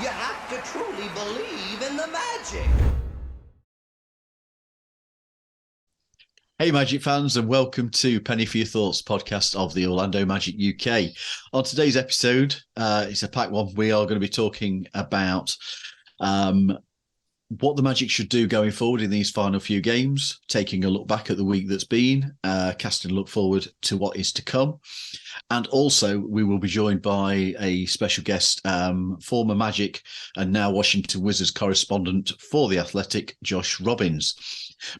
You have to truly believe in the magic. Hey Magic fans, and welcome to Penny for Your Thoughts podcast of the Orlando Magic UK. On today's episode, it's a packed one. We are going to be talking about what the Magic should do going forward in these final few games, taking a look back at the week that's been, casting a look forward to what is to come. And also, we will be joined by a special guest, former Magic and now Washington Wizards correspondent for The Athletic, Josh Robbins.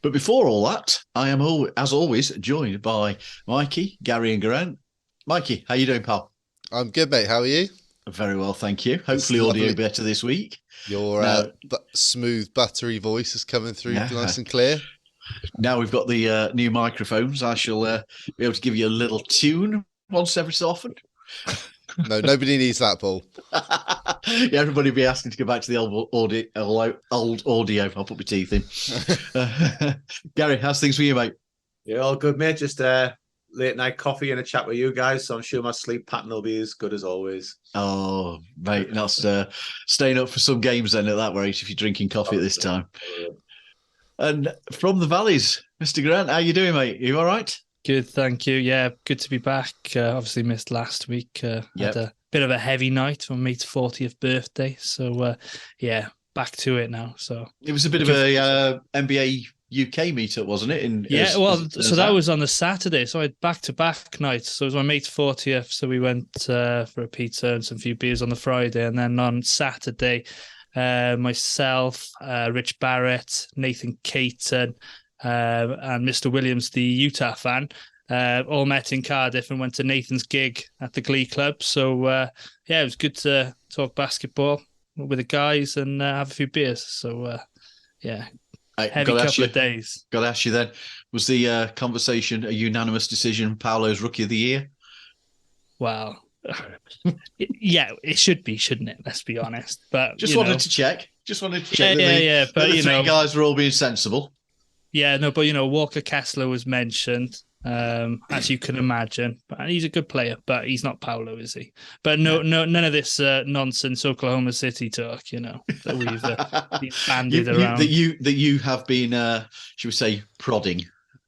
But before all that, I am, as always, joined by Mikey, Gary and Geraint. Mikey, how you doing, pal? I'm good, mate. How are you? Very well, thank you. Hopefully audio better this week. Your smooth, buttery voice is coming through nice and clear. Now we've got the new microphones. I shall be able to give you a little tune once every so often. No, nobody needs that, Paul. Yeah, everybody will be asking to go back to the old audio. I'll put my teeth in. Gary, how's things for you, mate? Yeah, all good, mate. Just late night coffee and a chat with you guys. So I'm sure my sleep pattern will be as good as always. Oh, mate, that's staying up for some games then at that rate if you're drinking coffee at this time. And from the Valleys, Mr. Grant, how you doing, mate? You all right? Good, thank you. Yeah, good to be back. Obviously missed last week. Had a bit of a heavy night on mate's 40th birthday. So, back to it now. So it was a bit of a NBA UK meetup, wasn't it? That was on the Saturday. So I had back-to-back nights. So it was my mate's 40th. So we went for a pizza and some few beers on the Friday. And then on Saturday, myself, Rich Barrett, Nathan Payton, and Mr. Williams, the Utah fan, all met in Cardiff and went to Nathan's gig at the Glee Club. So, it was good to talk basketball with the guys and have a few beers. So, heavy couple of days. Got to ask you then, was the conversation a unanimous decision, Paolo's Rookie of the Year? Well, yeah, it should be, shouldn't it? Let's be honest. But Just wanted to check. But the three guys were all being sensible. Yeah, no, but Walker Kessler was mentioned, as you can imagine. But he's a good player, but he's not Paolo, is he? But no, none of this nonsense Oklahoma City talk, that we've bandied around. That you have been, should we say, prodding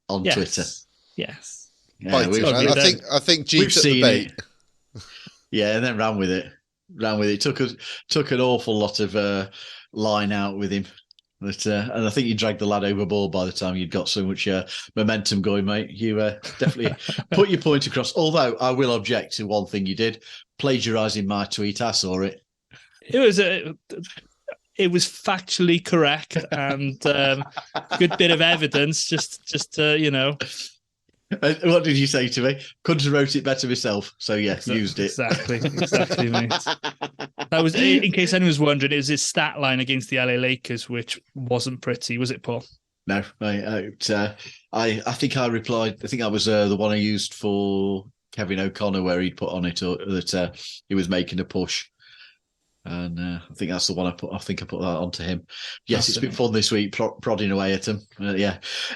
on Twitter. Yes. Yeah, I think G took the bait. Yeah, and then ran with it. Took an awful lot of line out with him. But, and I think you dragged the lad overboard by the time you'd got so much momentum going, mate. You definitely put your point across. Although I will object to one thing you did, plagiarising my tweet. I saw it. It was factually correct and good bit of evidence. Just What did you say to me? Couldn't have wrote it better myself. So used it. Exactly, mate. That was, in case anyone was wondering, it was his stat line against the LA Lakers, which wasn't pretty, was it, Paul? No, I think I replied. I think that was the one I used for Kevin O'Connor, where he'd put on it that he was making a push. And I think that's the one I put. I think I put that onto him. Yes, it's been fun this week, prodding away at him.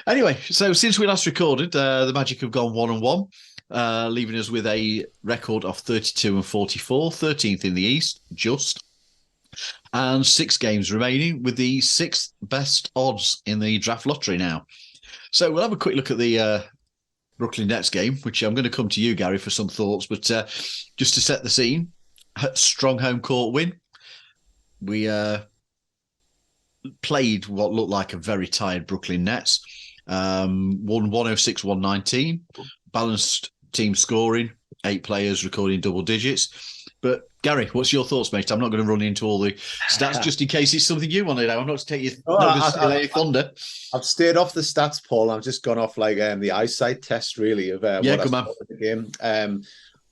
Anyway, so since we last recorded, the Magic have gone 1-1, leaving us with a record of 32 and 44, 13th in the East, just, and 6 games remaining, with the 6th best odds in the draft lottery now. So we'll have a quick look at the Brooklyn Nets game, which I'm going to come to you, Gary, for some thoughts. But just to set the scene, strong home court win. We played what looked like a very tired Brooklyn Nets. Won 106-119. Balanced team scoring. 8 players recording double digits. But Gary, what's your thoughts, mate? I'm not going to run into all the stats just in case it's something you want to know. I'm not to take you thunder. I've stayed off the stats, Paul. I've just gone off the eyesight test, really, of what I saw in the game.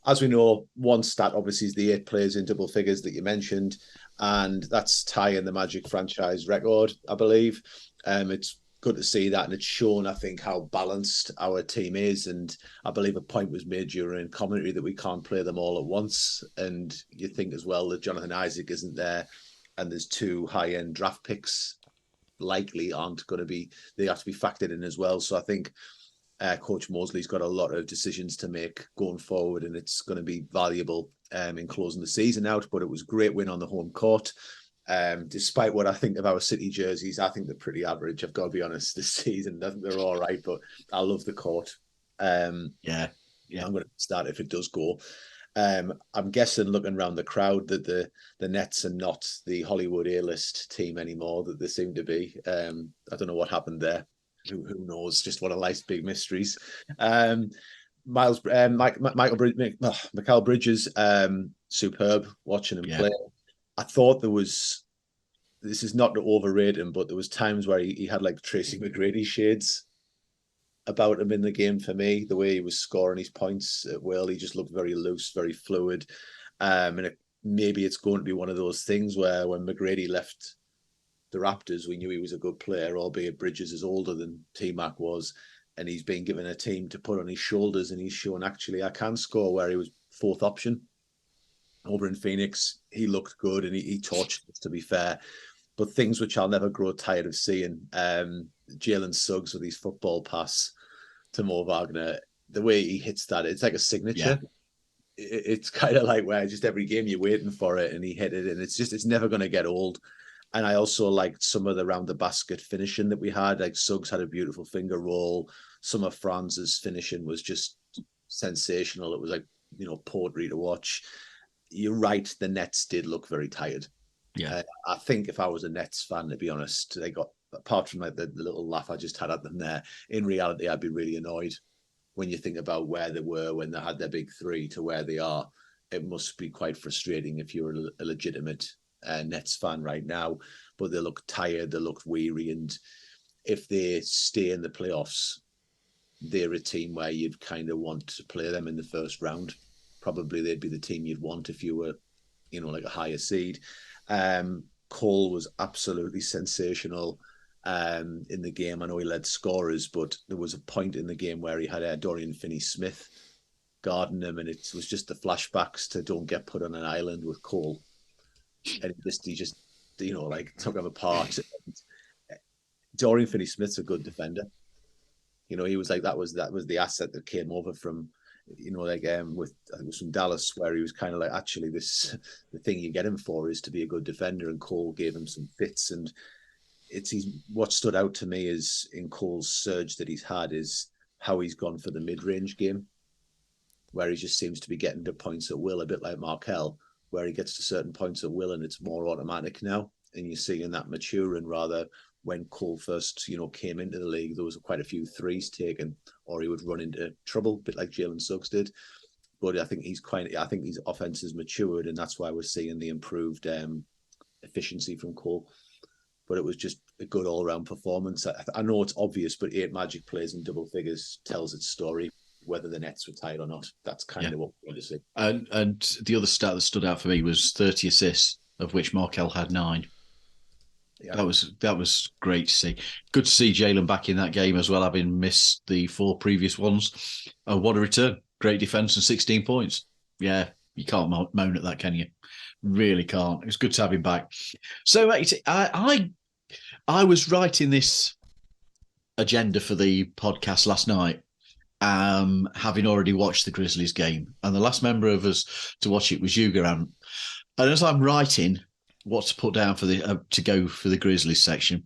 As we know, one stat obviously is the 8 players in double figures that you mentioned, and that's tying the Magic franchise record, I believe. It's good to see that, and it's shown, I think, how balanced our team is. And I believe a point was made during commentary that we can't play them all at once. And you think as well that Jonathan Isaac isn't there, and there's 2 high-end draft picks likely aren't going to be, they have to be factored in as well. So I think Coach Mosley's got a lot of decisions to make going forward, and it's going to be valuable in closing the season out, but it was a great win on the home court. Despite what I think of our City jerseys, I think they're pretty average. I've got to be honest, this season. I think they're all right, but I love the court. Yeah. I'm going to start if it does go. I'm guessing, looking around the crowd, that the Nets are not the Hollywood A-list team anymore that they seem to be. I don't know what happened there. Who knows? Just one of life's big mysteries. Mikal Bridges, superb watching him play. I thought this is not to overrate him, but there was times where he had like Tracy McGrady shades about him in the game for me. The way he was scoring his points at will, he just looked very loose, very fluid. And maybe it's going to be one of those things where when McGrady left the Raptors, we knew he was a good player, albeit Bridges is older than T-Mac was, and he's been given a team to put on his shoulders, and he's shown actually I can score, where he was fourth option. Over in Phoenix, he looked good and he torched us, to be fair. But things which I'll never grow tired of seeing, Jalen Suggs with his football pass to Mo Wagner, the way he hits that, it's like a signature. Yeah. It's kind of like where just every game you're waiting for it, and he hit it, and it's never going to get old. And I also liked some of the round the basket finishing that we had. Like Suggs had a beautiful finger roll. Some of Franz's finishing was just sensational. It was like, poetry to watch. You're right, the Nets did look very tired. Yeah, I think if I was a Nets fan, to be honest, they got, apart from like the little laugh I just had at them there, in reality, I'd be really annoyed when you think about where they were when they had their big three to where they are. It must be quite frustrating if you're a legitimate Nets fan right now. But they look tired, they look weary, and if they stay in the playoffs, they're a team where you'd kind of want to play them in the first round. Probably they'd be the team you'd want if you were, like a higher seed. Cole was absolutely sensational in the game. I know he led scorers, but there was a point in the game where he had Dorian Finney-Smith guarding him, and it was just the flashbacks to don't get put on an island with Cole. And he just took him apart. Dorian Finney-Smith's a good defender. He was like, that was the asset that came over from, with I think it was from Dallas, where he was kind of like, actually, the thing you get him for is to be a good defender, and Cole gave him some fits. And what stood out to me is in Cole's surge that he's had is how he's gone for the mid-range game, where he just seems to be getting to points at will, a bit like Markel, where he gets to certain points at will and it's more automatic now. And you're seeing that maturing, rather when Cole first, came into the league, there was quite a few threes taken, or he would run into trouble, a bit like Jalen Suggs did. But I think his offense has matured, and that's why we're seeing the improved efficiency from Cole. But it was just a good all-around performance. I know it's obvious, but 8 Magic plays in double figures tells its story, whether the Nets were tied or not. That's kind of what we want to see. And the other stat that stood out for me was 30 assists, of which Markel had 9. Yeah. That was great to see. Good to see Jalen back in that game as well, having missed the 4 previous ones. What a return. Great defense and 16 points. Yeah, you can't moan at that, can you? Really can't. It was good to have him back. So, mate, I was writing this agenda for the podcast last night, having already watched the Grizzlies game. And the last member of us to watch it was you, Geraint. And as I'm writing what to put down for to go for the Grizzlies section,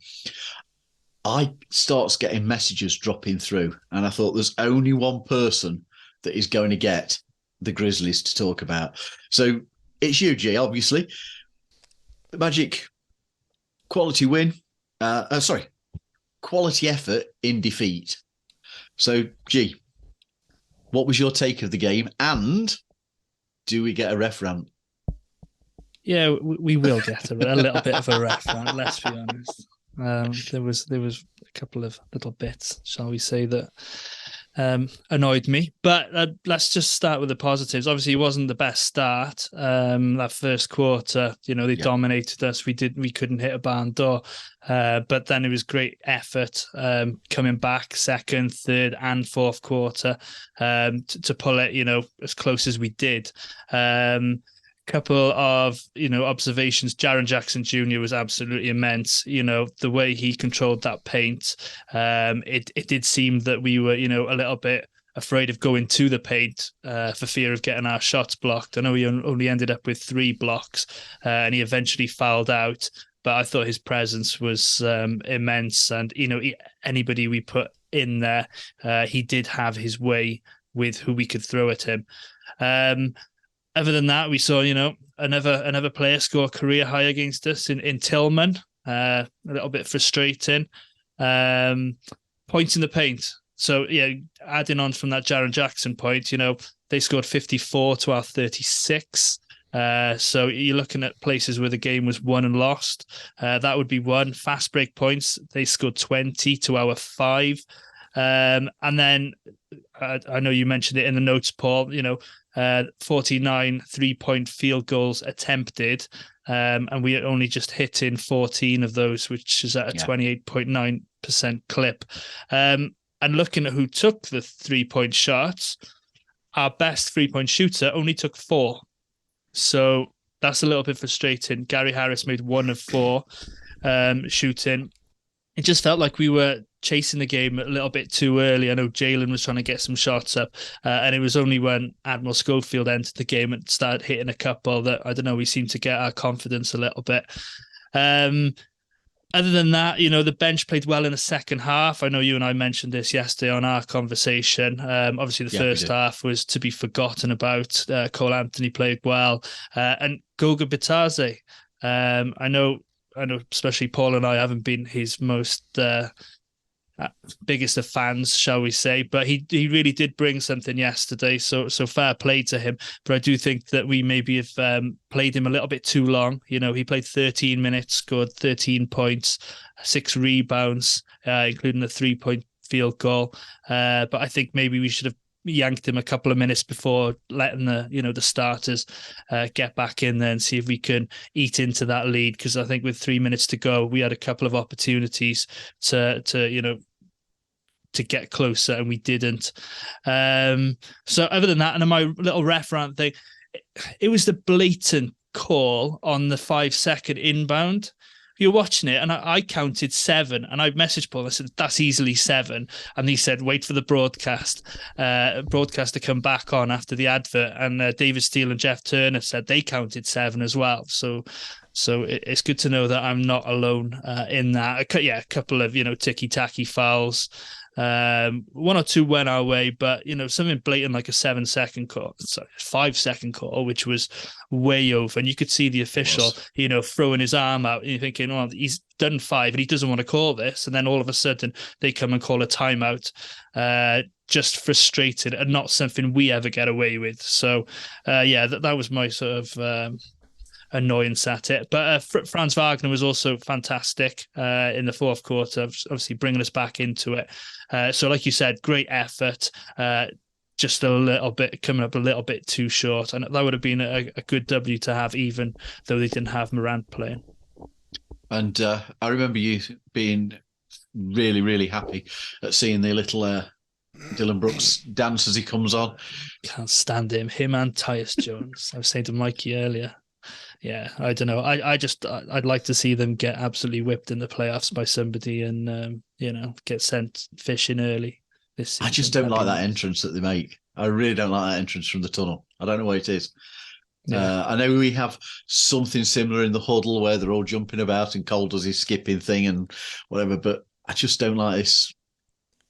I starts getting messages dropping through, and I thought there's only one person that is going to get the Grizzlies to talk about. So it's you, G, obviously. The Magic quality win. Quality effort in defeat. So, G, what was your take of the game, and do we get a ref rant? Yeah, we will get a little bit of a ref rant, let's be honest. There was a couple of little bits, shall we say, that annoyed me. But let's just start with the positives. Obviously, it wasn't the best start. That first quarter, they dominated us. We couldn't hit a barn door. But then it was great effort coming back second, third, and fourth quarter to pull it, as close as we did. Couple of observations. Jaren Jackson Jr. was absolutely immense. The way he controlled that paint, it did seem that we were a little bit afraid of going to the paint for fear of getting our shots blocked. I know he only ended up with 3 blocks and he eventually fouled out, but I thought his presence was immense. And, anybody we put in there, he did have his way with who we could throw at him. Other than that, we saw, another player score a career high against us in Tillman. A little bit frustrating. Points in the paint. So, adding on from that Jaren Jackson point, they scored 54 to our 36. So you're looking at places where the game was won and lost. That would be one. Fast break points, they scored 20 to our 5. And then I know you mentioned it in the notes, Paul, 49 3-point field goals attempted. And we only just hit in 14 of those, which is at a 28.9% clip. And looking at who took the 3-point shots, our best 3-point shooter only took 4. So that's a little bit frustrating. Gary Harris made 1 of 4 shooting. It just felt like we were chasing the game a little bit too early. I know Jalen was trying to get some shots up, and it was only when Admiral Schofield entered the game and started hitting a couple that, I don't know, we seemed to get our confidence a little bit. Other than that, the bench played well in the second half. I know you and I mentioned this yesterday on our conversation. Obviously, the first half was to be forgotten about. Cole Anthony played well. And Goga Bitadze. I know, especially Paul and I haven't been his most biggest of fans, shall we say, but he really did bring something yesterday, so fair play to him. But I do think that we maybe have played him a little bit too long. He played 13 minutes, scored 13 points, 6 rebounds, including a 3-point field goal, but I think maybe we should have yanked him a couple of minutes before letting the starters get back in there and see if we can eat into that lead, because I think with 3 minutes to go we had a couple of opportunities to get closer and we didn't. So other than that, and my little ref rant thing, it was the blatant call on the 5-second inbound. You're watching it, and I counted 7, and I messaged Paul. I said, that's easily 7. And he said, wait for the broadcast to come back on after the advert. And David Steele and Jeff Turner said they counted 7 as well. So it's good to know that I'm not alone in that. A couple of, ticky-tacky fouls. 1 or 2 went our way, but something blatant like a 7-second call, 5-second call, which was way over, and you could see the official throwing his arm out, and you're thinking, well, he's done 5 and he doesn't want to call this, and then all of a sudden they come and call a timeout. Just frustrated, and not something we ever get away with. So that was my sort of annoyance at it. But Franz Wagner was also fantastic in the fourth quarter, obviously bringing us back into it. So like you said, great effort, just a little bit coming up a little bit too short. And that would have been a good W to have, even though they didn't have Morant playing. And I remember you being really, really happy at seeing the little Dylan Brooks dance as he comes on. Can't stand him and Tyus Jones. I was saying to Mikey earlier. Yeah, I don't know. I'd like to see them get absolutely whipped in the playoffs by somebody and, get sent fishing early this season. I just don't like that entrance that they make. I really don't like that entrance from the tunnel. I don't know what it is. Yeah. I know we have something similar in the huddle where they're all jumping about and Cole does his skipping thing and whatever, but I just don't like this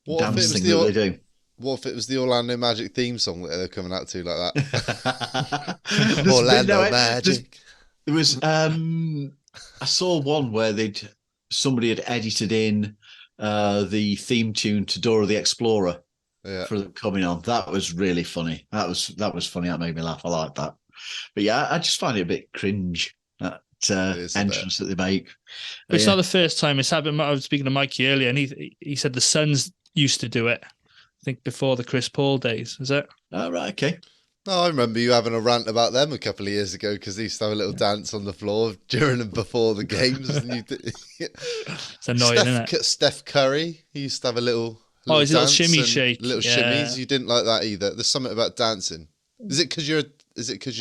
dance thing that they do. What if it was the Orlando Magic theme song that they're coming out to like that? Orlando Magic. There was I saw one where somebody had edited in the theme tune to Dora the Explorer for them coming on. That was really funny. That was funny. That made me laugh. I like that. But yeah, I just find it a bit cringe, that entrance that they make. But it's not the first time it's happened. I was speaking to Mikey earlier, and he said the Suns used to do it. I think before the Chris Paul days. Is it? Oh, right. Okay. No, I remember you having a rant about them a couple of years ago because they used to have a little dance on the floor during and before the games. And it's annoying, isn't it? Steph Curry, he used to have a little his little shimmy shake. Little shimmies. You didn't like that either. There's something about dancing. Is it because you're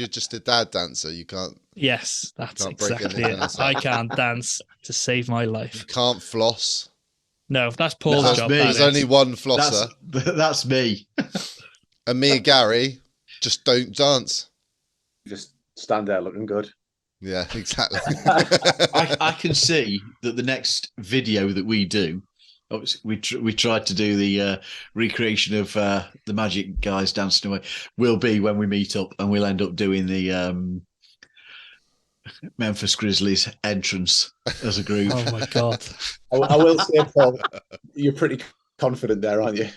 just a dad dancer? You can't. Yes, that's exactly it. I can't dance to save my life. You can't floss. No, that's Paul's That's job. me. There's only one flosser. That's me. And me and Gary just don't dance. Just stand there looking good. Yeah, exactly. I can see that the next video that we do, we tried to do the recreation of the Magic guys dancing away, will be when we meet up, and we'll end up doing the Memphis Grizzlies entrance as a group. Oh my God. I will say, Paul, you're pretty confident there, aren't you?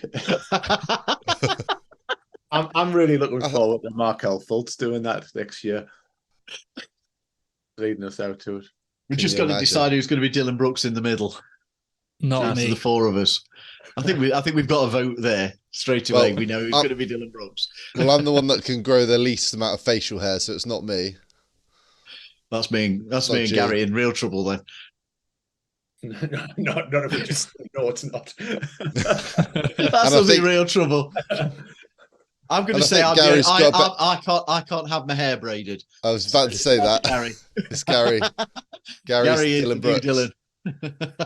I'm really looking forward to Markel Fultz doing that next year. Leading us out to it. We've just got to decide who's going to be Dylan Brooks in the middle. Not me. The four of us. I think we've got a vote there straight away. We know who's going to be Dylan Brooks. Well, I'm the one that can grow the least amount of facial hair, so it's not me. That's me. That's me and Gary in real trouble then. None of it. Just no, it's not. That's us in real trouble. I'm going to say I can't have my hair braided. I was about to say that. Gary. It's Gary. Gary's Dylan Brooks. Dylan.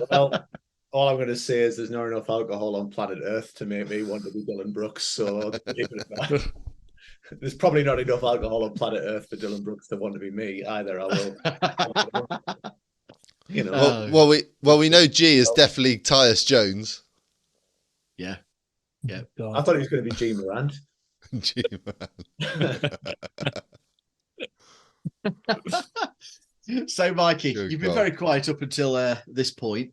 Well, all I'm going to say is there's not enough alcohol on planet Earth to make me want to be Dylan Brooks. So there's probably not enough alcohol on planet Earth for Dylan Brooks to want to be me either. I will. You know. Well, we know G is definitely Tyus Jones. Yeah. I thought he was going to be G Morant. G So, Mikey, you've been very quiet up until this point,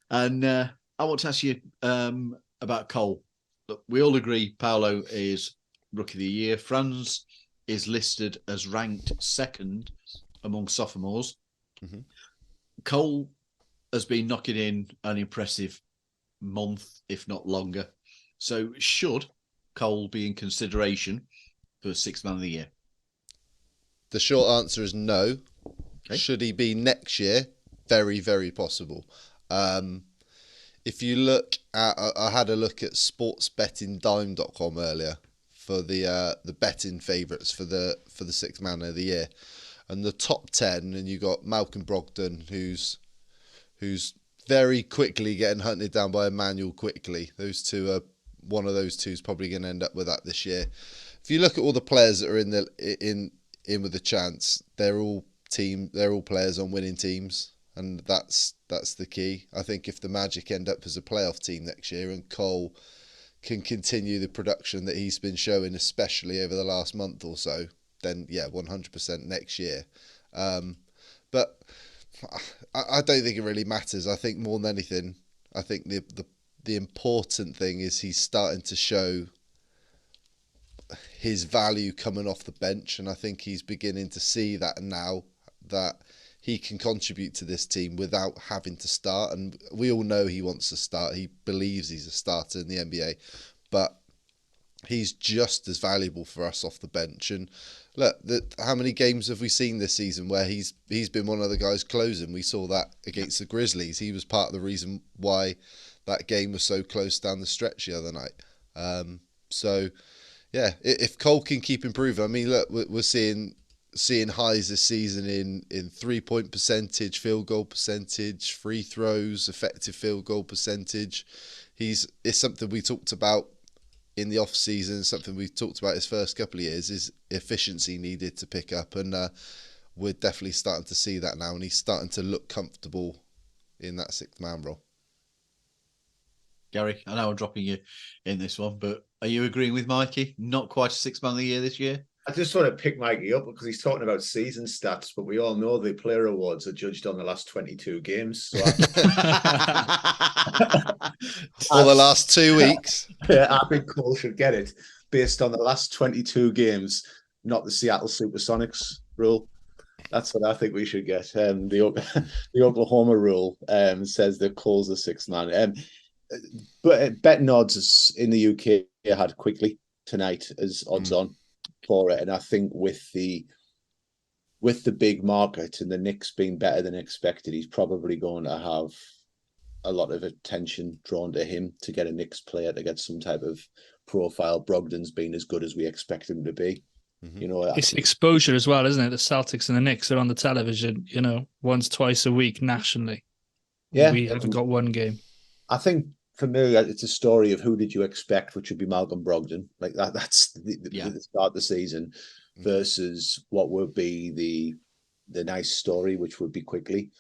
and I want to ask you about Cole. Look, we all agree Paolo is Rookie of the Year. Franz is listed as ranked second among sophomores. Mm-hmm. Cole has been knocking in an impressive month, if not longer. So should Cole be in consideration for Sixth Man of the Year? The short answer is no. Okay. Should he be next year? Very, very possible. If you look at, I had a look at sportsbettingdime.com earlier for the betting favourites for the Sixth Man of the Year, and the top 10, and you got Malcolm Brogden, who's very quickly getting hunted down by Emmanuel quickly. Those two are, one of those two is probably going to end up with that this year. If you look at all the players that are in with a chance, they're all players on winning teams, and that's the key. I think if the Magic end up as a playoff team next year and Cole can continue the production that he's been showing, especially over the last month or so, then yeah, 100% next year. But I don't think it really matters. I think more than anything, I think the important thing is he's starting to show his value coming off the bench, and I think he's beginning to see that now, that he can contribute to this team without having to start. And we all know he wants to start. He believes he's a starter in the NBA, but he's just as valuable for us off the bench. And look, how many games have we seen this season where he's been one of the guys closing? We saw that against the Grizzlies. He was part of the reason why that game was so close down the stretch the other night. So yeah, if Cole can keep improving, I mean, look, we're seeing highs this season in 3-point percentage, field goal percentage, free throws, effective field goal percentage. It's something we talked about in the off season, something we talked about his first couple of years, is efficiency needed to pick up, and we're definitely starting to see that now, and he's starting to look comfortable in that sixth man role. Gary, I know I'm dropping you in this one, but are you agreeing with Mikey? Not quite a Sixth Man of the Year this year? I just want to pick Mikey up because he's talking about season stats, but we all know the player awards are judged on the last 22 games. So For the last 2 weeks. Yeah, I think Cole should get it based on the last 22 games, not the Seattle Supersonics rule. That's what I think we should get. The Oklahoma rule says that Cole's the sixth man. But betting odds in the UK had quickly tonight as odds on for it, and I think with the big market and the Knicks being better than expected, he's probably going to have a lot of attention drawn to him to get a Knicks player to get some type of profile. Brogden's been as good as we expect him to be. Mm-hmm. You know, it's exposure as well, isn't it? The Celtics and the Knicks are on the television, once, twice a week nationally. Yeah, we haven't got one game. I think for me, it's a story of who did you expect, which would be Malcolm Brogden. Like that's the start of the season versus what would be the nice story, which would be Quickly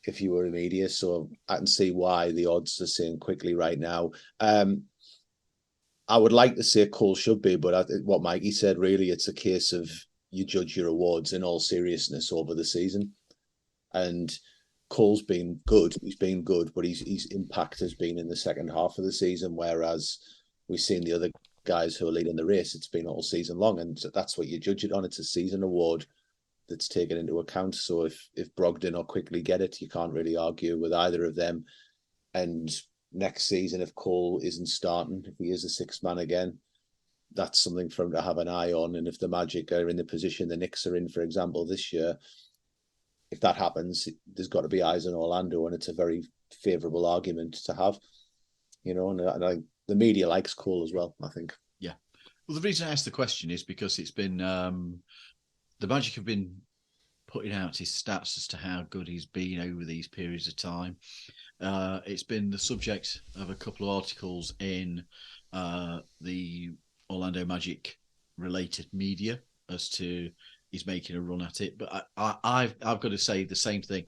if you were in media. So I can see why the odds are saying Quickly right now. I would like to say Cole should be, but what Mikey said, really, it's a case of you judge your awards in all seriousness over the season. And Cole's been good. He's been good, but his impact has been in the second half of the season, whereas we've seen the other guys who are leading the race, it's been all season long. And that's what you judge it on. It's a season award that's taken into account. So if Brogden or Quickly get it, you can't really argue with either of them. And next season, if Cole isn't starting, if he is a sixth man again, that's something for him to have an eye on. And if the Magic are in the position the Knicks are in, for example, this year, if that happens, there's got to be eyes on Orlando, and it's a very favourable argument to have, you know. And the media likes Cole as well, I think. Yeah. Well, the reason I asked the question is because it's been the Magic have been putting out his stats as to how good he's been over these periods of time. It's been the subject of a couple of articles in the Orlando Magic related media as to he's making a run at it. But I've got to say the same thing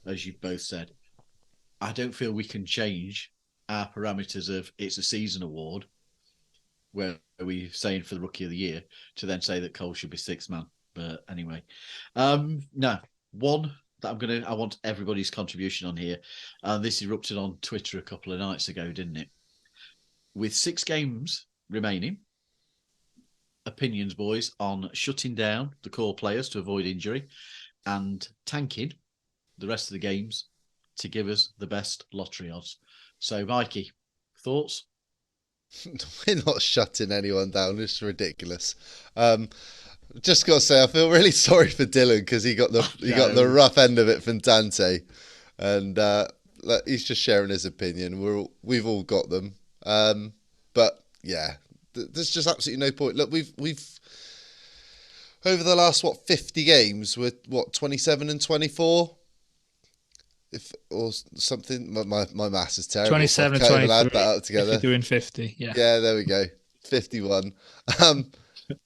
as you've both said. I don't feel we can change our parameters of it's a season award, where we're saying for the Rookie of the Year, to then say that Cole should be sixth man. But anyway, no, one that I want everybody's contribution on here. This erupted on Twitter a couple of nights ago, didn't it? With 6 games remaining, opinions, boys, on shutting down the core players to avoid injury and tanking the rest of the games to give us the best lottery odds. So, Mikey, thoughts? We're not shutting anyone down. It's ridiculous. Just got to say, I feel really sorry for Dylan because he got the rough end of it from Dante, and he's just sharing his opinion. We've all got them, but yeah, there's just absolutely no point. Look, we've over the last 50 games, we're 27 and 24. Or something. My maths is terrible. 27 and 23. Add that up together. If you're doing 50, yeah. Yeah, there we go. 51.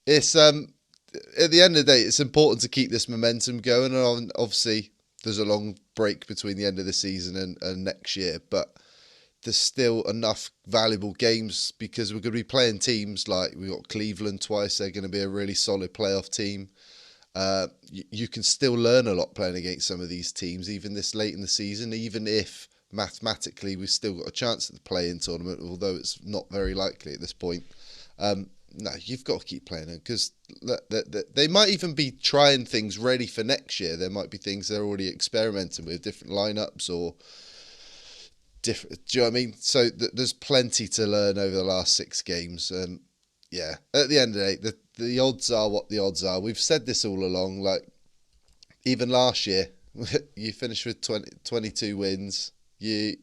It's at the end of the day, it's important to keep this momentum going. And obviously, there's a long break between the end of the season and next year, but there's still enough valuable games because we're going to be playing teams like we've got Cleveland twice. They're going to be a really solid playoff team. You can still learn a lot playing against some of these teams, even this late in the season, even if mathematically we've still got a chance at the play-in tournament, although it's not very likely at this point. No, you've got to keep playing them because they might even be trying things ready for next year. There might be things they're already experimenting with, different lineups or different. Do you know what I mean? So there's plenty to learn over the last 6 games. Yeah, at the end of the day, the odds are what the odds are. We've said this all along. Like even last year, you finished with 22 wins. It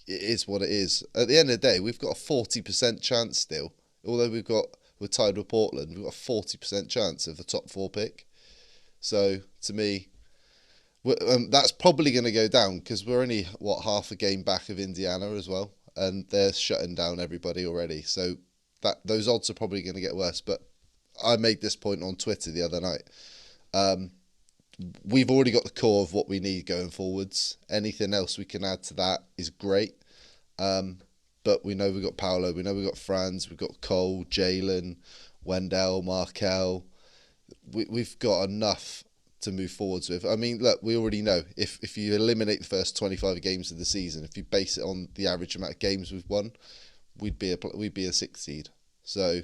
is what it is. At the end of the day, we've got a 40% chance still. Although we're tied with Portland, we've got a 40% chance of the top 4 pick. So to me, that's probably going to go down because we're only half a game back of Indiana as well, and they're shutting down everybody already. So those odds are probably going to get worse. But I made this point on Twitter the other night. We've already got the core of what we need going forwards. Anything else we can add to that is great. But we know we've got Paolo, we know we've got Franz, we've got Cole, Jalen, Wendell, Markel. We've got enough to move forwards with. I mean, look, we already know if you eliminate the first 25 games of the season, if you base it on the average amount of games we've won, we'd be a 6th seed. So,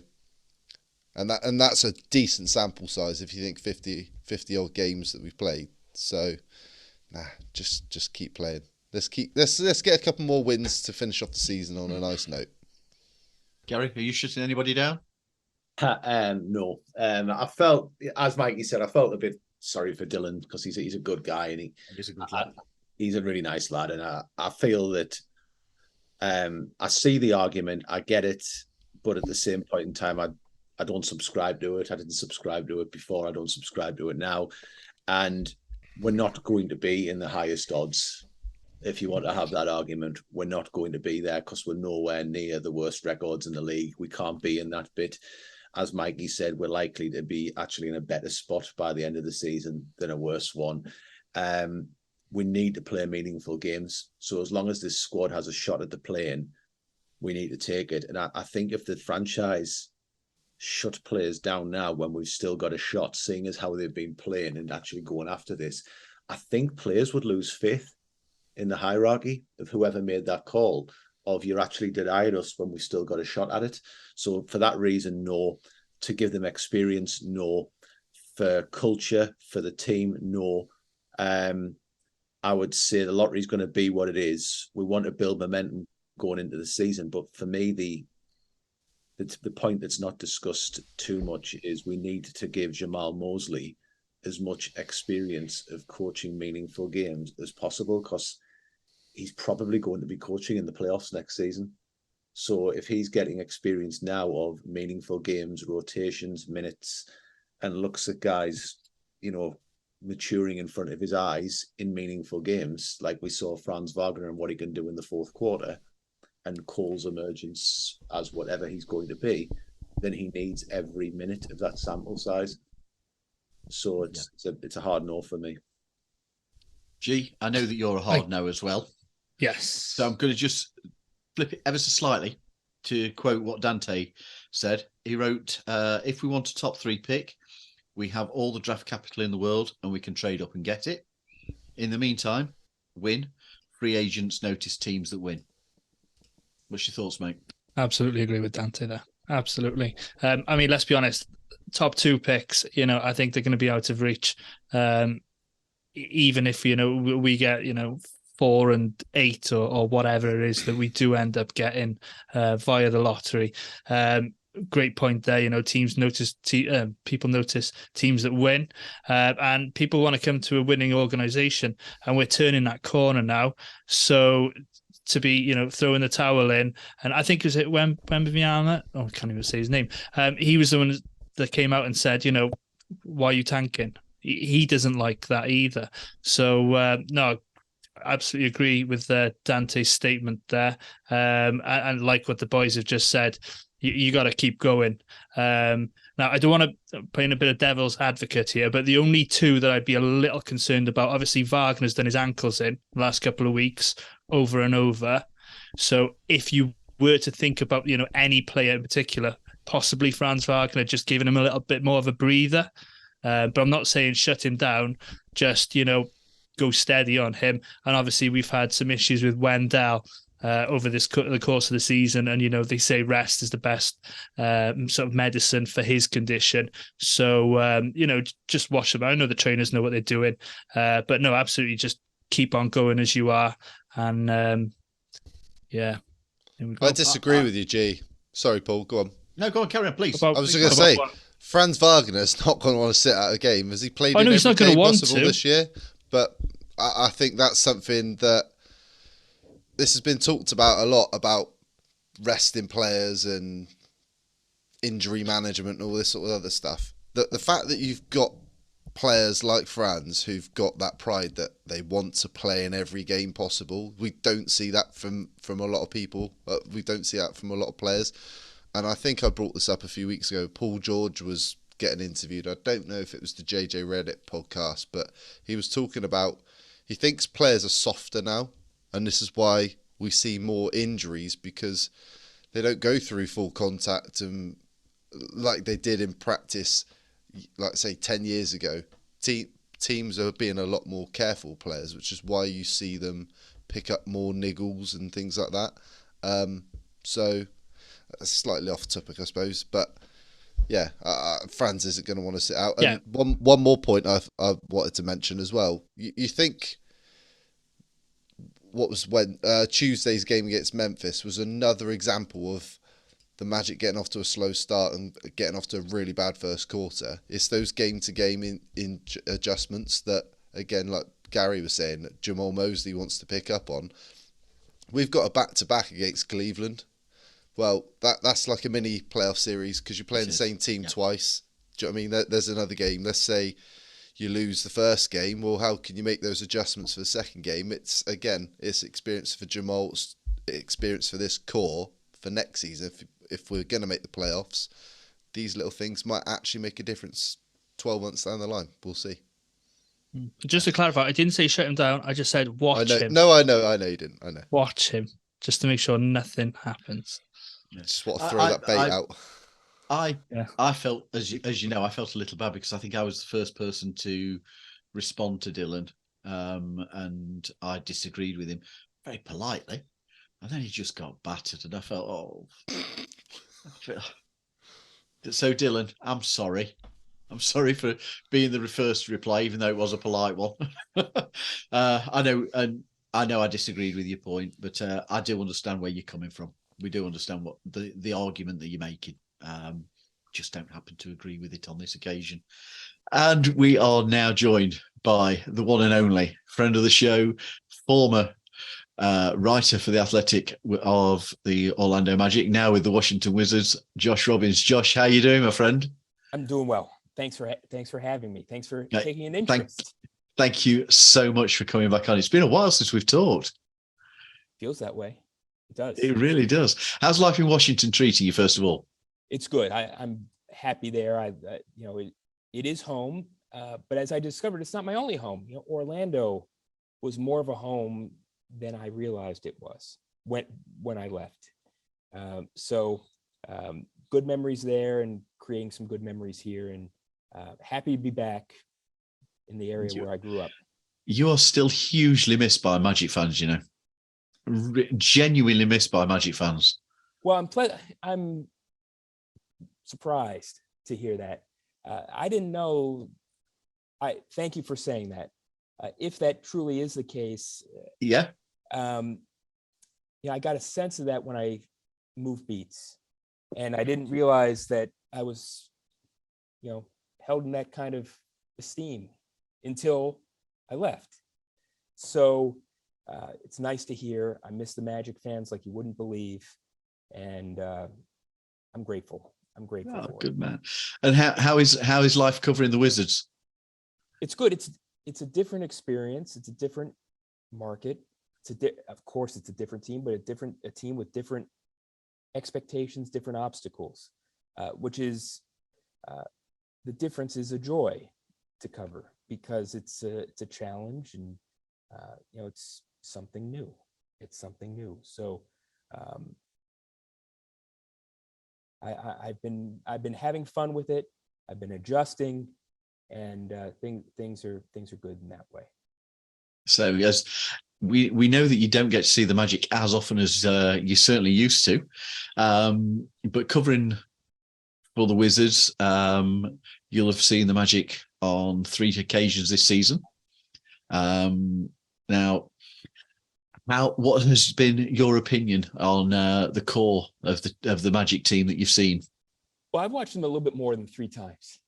and that's a decent sample size if you think 50 odd games that we've played. So, just keep playing. Let's get a couple more wins to finish off the season on a nice note. Gary, are you shutting anybody down? No. I felt, as Mikey said, I felt a bit sorry for Dylan because he's a good guy and he's a good lad. He's a really nice lad, and I feel that I see the argument, I get it, but at the same point in time, I don't subscribe to it. I didn't subscribe to it before. I don't subscribe to it now, and we're not going to be in the highest odds if you want to have that argument. We're not going to be there because we're nowhere near the worst records in the league. We can't be in that bit. As Mikey said, we're likely to be actually in a better spot by the end of the season than a worse one. We need to play meaningful games. So as long as this squad has a shot at the playing, we need to take it. And I think if the franchise shut players down now when we've still got a shot, seeing as how they've been playing and actually going after this, I think players would lose faith in the hierarchy of whoever made that call of you're actually denying us when we still got a shot at it. So for that reason, no. To give them experience, no. For culture, for the team, no. I would say the lottery is going to be what it is. We want to build momentum going into the season, but for me, the point that's not discussed too much is we need to give Jamal Mosley as much experience of coaching meaningful games as possible, because he's probably going to be coaching in the playoffs next season. So if he's getting experience now of meaningful games, rotations, minutes, and looks at guys, maturing in front of his eyes in meaningful games, like we saw Franz Wagner and what he can do in the fourth quarter, and Cole's emergence as whatever he's going to be, then he needs every minute of that sample size. So it's a hard no for me. G, I know that you're a hard no as well. Yes. So I'm going to just flip it ever so slightly to quote what Dante said. He wrote, if we want a top 3 pick, we have all the draft capital in the world and we can trade up and get it. In the meantime, win. Free agents notice teams that win. What's your thoughts, mate? Absolutely agree with Dante there. Absolutely. Let's be honest. Top 2 picks, I think they're going to be out of reach. Even if, we get, 4 and 8 or whatever it is that we do end up getting via the lottery. Great point there. Teams notice, people notice teams that win, and people want to come to a winning organization, and we're turning that corner now. So to be, throwing the towel in, and I think, is it Wembanyama? Oh, I can't even say his name. He was the one that came out and said, why are you tanking? He doesn't like that either. So no, absolutely agree with Dante's statement there. And like what the boys have just said, you got to keep going. Now, I don't want to play in a bit of devil's advocate here, but the only 2 that I'd be a little concerned about, obviously Wagner's done his ankles in the last couple of weeks over and over. So if you were to think about, any player in particular, possibly Franz Wagner, just giving him a little bit more of a breather. But I'm not saying shut him down, just, go steady on him. And obviously we've had some issues with Wendell over the course of the season, and they say rest is the best sort of medicine for his condition. So just watch them. I know the trainers know what they're doing, but no, absolutely, just keep on going as you are. And I disagree with you, G. Sorry, Paul, go on. No, go on, carry on, please. I was going to say, Franz Wagner's not going to want to sit out a game. Has he played in he's every not going game to want possible to this year? But I think that's something that this has been talked about a lot, about resting players and injury management and all this sort of other stuff. The fact that you've got players like Franz who've got that pride that they want to play in every game possible, we don't see that from a lot of people. We don't see that from a lot of players. And I think I brought this up a few weeks ago. Paul George was getting interviewed. I don't know if it was the JJ Reddit podcast, but he was talking about, he thinks players are softer now, and this is why we see more injuries, because they don't go through full contact and like they did in practice, like say 10 years ago. Teams are being a lot more careful, players, which is why you see them pick up more niggles and things like that. So that's slightly off topic, I suppose, but yeah, Franz isn't going to want to sit out. And one more point I wanted to mention as well. You think what was when Tuesday's game against Memphis was another example of the Magic getting off to a slow start and getting off to a really bad first quarter. It's those game-to-game in adjustments that, again, like Gary was saying, that Jamal Mosley wants to pick up on. We've got a back-to-back against Cleveland. Well, that's like a mini playoff series because you're playing the same team twice. Do you know what I mean? There's another game. Let's say you lose the first game. Well, how can you make those adjustments for the second game? It's experience for Jamal, it's experience for this core for next season. If we're going to make the playoffs, these little things might actually make a difference 12 months down the line. We'll see. Just to clarify, I didn't say shut him down. I just said watch him. No, I know you didn't. I know. Watch him, just to make sure nothing happens. Just want to throw that bait out. I felt, as you know, I felt a little bad because I think I was the first person to respond to Dylan, and I disagreed with him very politely, and then he just got battered, and I felt, So Dylan, I'm sorry. I'm sorry for being the first to reply, even though it was a polite one. I know I disagreed with your point, but I do understand where you're coming from. We do understand what the argument that you're making. Just don't happen to agree with it on this occasion. And we are now joined by the one and only friend of the show, former writer for The Athletic of the Orlando Magic, now with the Washington Wizards, Josh Robbins. Josh, how you doing, my friend? I'm doing well. Thanks for having me. Thanks for taking an interest. Thank you so much for coming back on. It's been a while since we've talked. Feels that way. It does. It really does. How's life in Washington treating you, first of all? It's good. I'm happy there. It is home, but as I discovered, it's not my only home. Orlando was more of a home than I realized it was when I left. Good memories there, and creating some good memories here, and happy to be back in the area where I grew up. You are still hugely missed by Magic fans, you know, genuinely missed by Magic fans. Well, I'm surprised to hear that. I didn't know. Thank you for saying that. If that truly is the case, I got a sense of that when I moved beats, and I didn't realize that I was, held in that kind of esteem until I left. So it's nice to hear. I miss the Magic fans like you wouldn't believe, and I'm grateful. For good it. Man. And how is life covering the Wizards? It's good. It's a different experience. It's a different market. Of course, it's a different team, but a team with different expectations, different obstacles, which is the difference is a joy to cover, because it's a challenge, and it's something new. So I've been having fun with it. I've been adjusting, and things are good in that way. So as we know that you don't get to see the Magic as often as you certainly used to, but covering for the Wizards, you'll have seen the Magic on 3 occasions this season. Now, what has been your opinion on the core of the Magic team that you've seen? Well, I've watched them a little bit more than 3 times.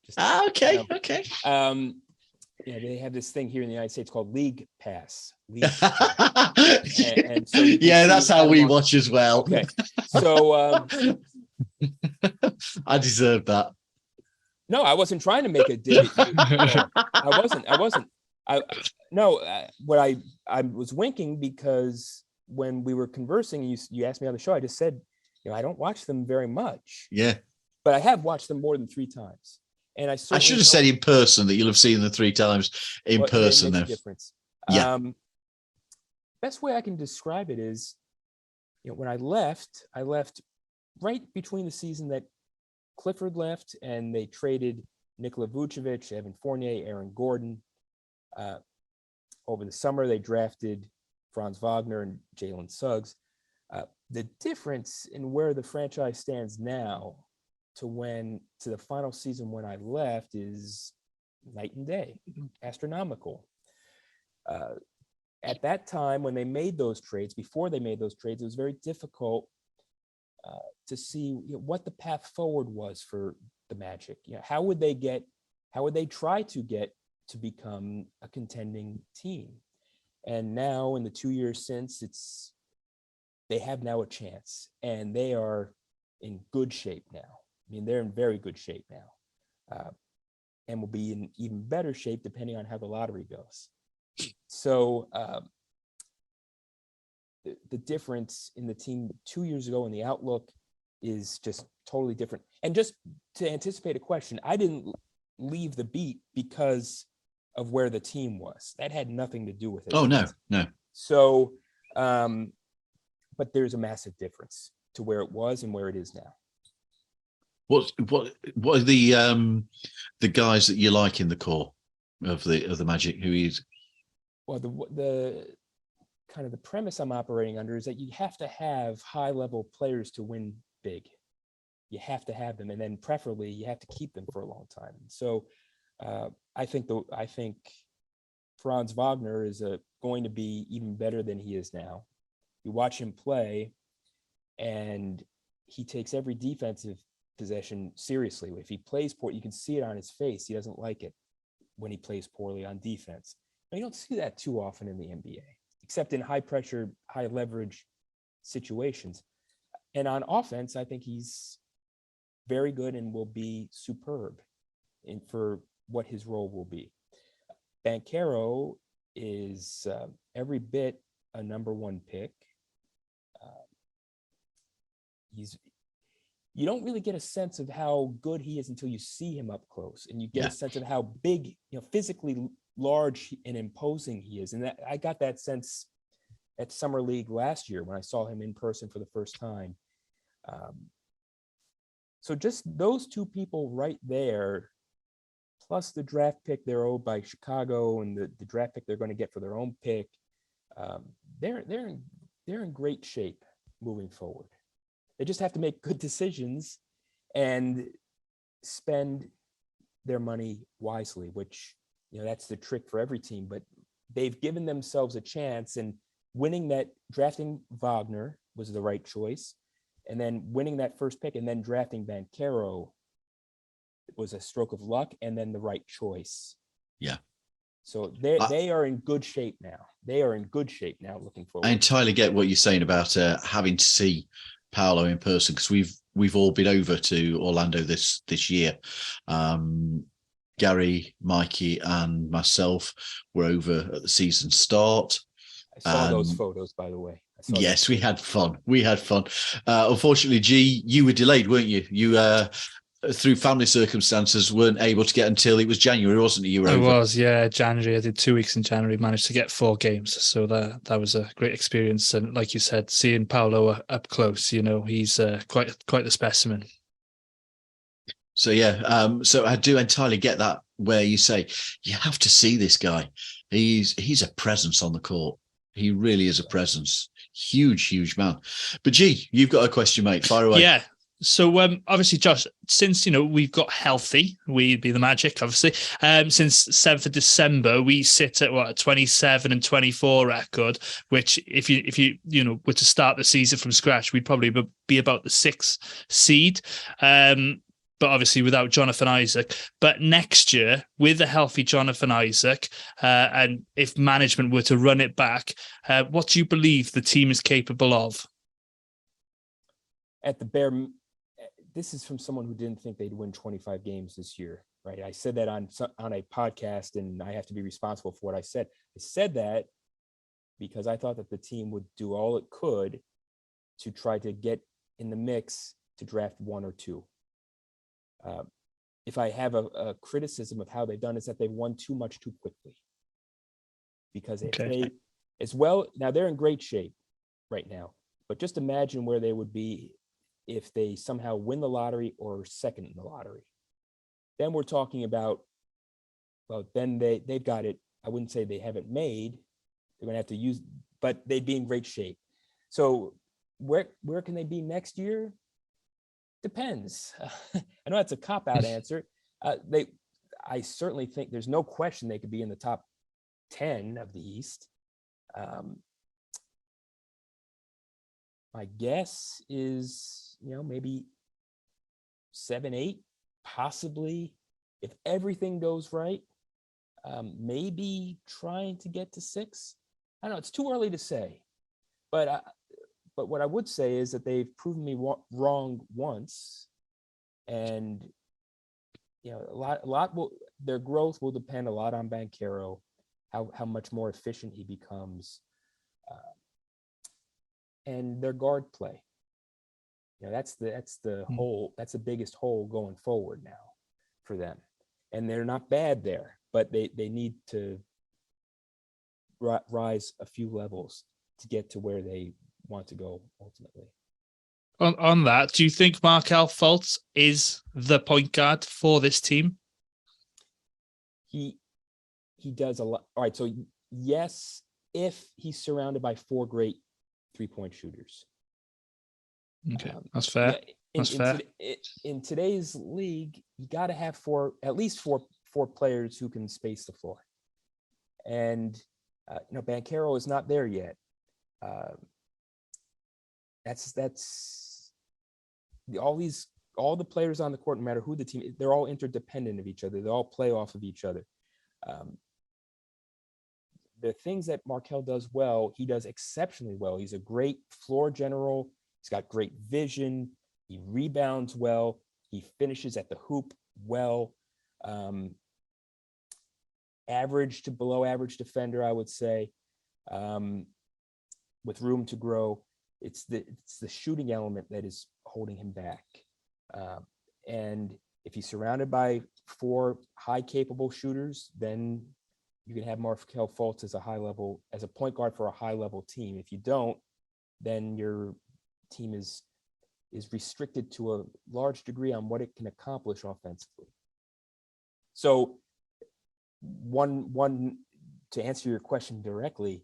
Okay. They have this thing here in the United States called League Pass. And so that's how we watch as well. Okay, so I deserve that. No, I wasn't trying to make a dig. I wasn't. What I was winking, because when we were conversing, you asked me on the show, I just said, I don't watch them very much. Yeah. But I have watched them more than 3 times. And I should have said in person that you'll have seen them 3 times in person. It makes a difference. Yeah. Best way I can describe it is, when I left right between the season that Clifford left and they traded Nikola Vucevic, Evan Fournier, Aaron Gordon. Over the summer, they drafted Franz Wagner and Jalen Suggs. The difference in where the franchise stands now to the final season when I left is night and day, astronomical. At that time, when they made those trades, before they made those trades, it was very difficult to see what the path forward was for the Magic. How would they try to get to become a contending team? And now, in the 2 years since, they have now a chance, and they are in good shape now. I mean, they're in very good shape now. and will be in even better shape depending on how the lottery goes. So the difference in the team 2 years ago and the outlook is just totally different. And just to anticipate a question, I didn't leave the beat because of where the team was. That had nothing to do with it. Oh, no. So, but there's a massive difference to where it was and where it is now. What are the guys that you like in the core of the Magic? Who is? Well, the kind of the premise I'm operating under is that you have to have high level players to win big. You have to have them, and then preferably you have to keep them for a long time. So I think Franz Wagner is going to be even better than he is now. You watch him play, and he takes every defensive possession seriously. If he plays poor, you can see it on his face. He doesn't like it when he plays poorly on defense. Now, you don't see that too often in the NBA, except in high pressure, high leverage situations. And on offense, I think he's very good and will be superb for what his role will be. Banchero is every bit a number one pick. You don't really get a sense of how good he is until you see him up close, and you get a sense of how big, physically large and imposing he is. And that I got that sense at Summer League last year when I saw him in person for the first time. So just those two people right there, plus the draft pick they're owed by Chicago and the draft pick they're going to get for their own pick, they're in great shape moving forward. They just have to make good decisions and spend their money wisely, which, that's the trick for every team. But they've given themselves a chance, and drafting Wagner was the right choice. And then winning that first pick and then drafting Banchero was a stroke of luck and then the right choice. Yeah. So they are in good shape now. They are in good shape now looking forward. I entirely get what you're saying about having to see Paolo in person, because we've all been over to Orlando this year. Gary, Mikey, and myself were over at the season start. I saw those photos, by the way. Yes, we had fun. Unfortunately, G, you were delayed, weren't you? You through family circumstances weren't able to get until it was January, wasn't it? I was, January. I did 2 weeks in January, managed to get 4 games. So that was a great experience. And like you said, seeing Paolo up close, he's quite the specimen. So, so I do entirely get that, where you say, you have to see this guy. He's a presence on the court. He really is a presence. Huge man. But G, you've got a question, mate. Fire away. Yeah. So obviously, Josh, since we've got healthy, we'd be the Magic, obviously. Since 7th of December, we sit at a 27 and 24 record, which if you were to start the season from scratch, we'd probably be about the 6th seed. But obviously without Jonathan Isaac. But next year, with a healthy Jonathan Isaac, and if management were to run it back, what do you believe the team is capable of? This is from someone who didn't think they'd win 25 games this year, right? I said that on a podcast, and I have to be responsible for what I said. I said that because I thought that the team would do all it could to try to get in the mix to draft 1 or 2. If I have a criticism of how they've done, is that they've won too much too quickly. Because if they, as well, now they're in great shape right now, but just imagine where they would be if they somehow win the lottery or second in the lottery. Then we're talking about, then they've got it. I wouldn't say they have it made. They're going to have to use, but they'd be in great shape. So where can they be next year? Depends. I know that's a cop-out answer. I certainly think there's no question they could be in the top 10 of the East. My guess is, maybe 7, 8, possibly, if everything goes right, maybe trying to get to 6. I don't know. It's too early to say, but what I would say is that they've proven me wrong once, and a lot will. their growth will depend a lot on Banchero, how much more efficient he becomes, and their guard play. That's the hole. That's the biggest hole going forward now for them. And they're not bad there, but they need to rise a few levels to get to where they want to go ultimately. On that, do you think Markel Fultz is the point guard for this team? He does a lot. All right, so yes, if he's surrounded by 4 great 3-point shooters. Okay, that's fair. That's fair. In today's league, you got to have at least four players who can space the floor. And Banchero is not there yet. That's all the players on the court, no matter who the team, they're all interdependent of each other. They all play off of each other. The things that Markel does well, he does exceptionally well. He's a great floor general. He's got great vision. He rebounds well. He finishes at the hoop well. Average to below average defender, I would say, with room to grow. It's the shooting element that is holding him back. And if he's surrounded by 4 high capable shooters, then you can have Markel Fultz as a point guard for a high level team. If you don't, then your team is restricted to a large degree on what it can accomplish offensively. So one to answer your question directly,